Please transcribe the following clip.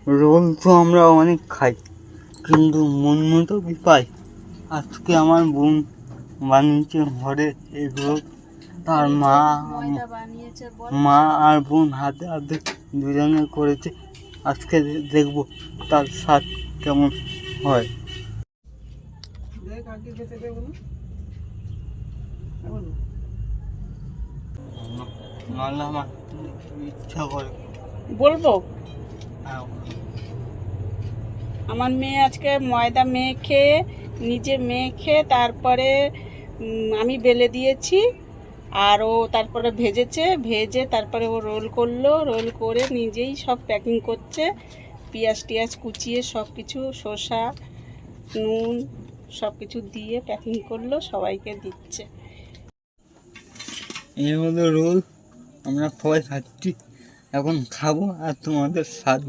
Role তো আমরা অনেক খাই, কিন্তু মন মতো পাই। আজকে আমার বোন বানিয়েছে ঘরে এগুলো, তার মা আর বোন হাতে হাতে দুজনে করেছে। আজকে দেখবো তার স্বাদ কেমন হয়। আমার ইচ্ছা করে বলবো। হ্যাঁ, আমার মেয়ে আজকে ময়দা নিজে মেখে তারপরে আমি বেলে দিয়েছি, আর ও তারপরে ভেজে তারপরে ও রোল করলো, রোল করে নিজেই সব প্যাকিং করছে। পেঁয়াজ টিয়াজ কুচিয়ে সব কিছু, শসা, নুন সব কিছু দিয়ে প্যাকিং করলো, সবাইকে দিচ্ছে। এই হলো রোল, আমরা সবাই খাচ্ছি, এখন খাবো আর তোমাদের স্বাদ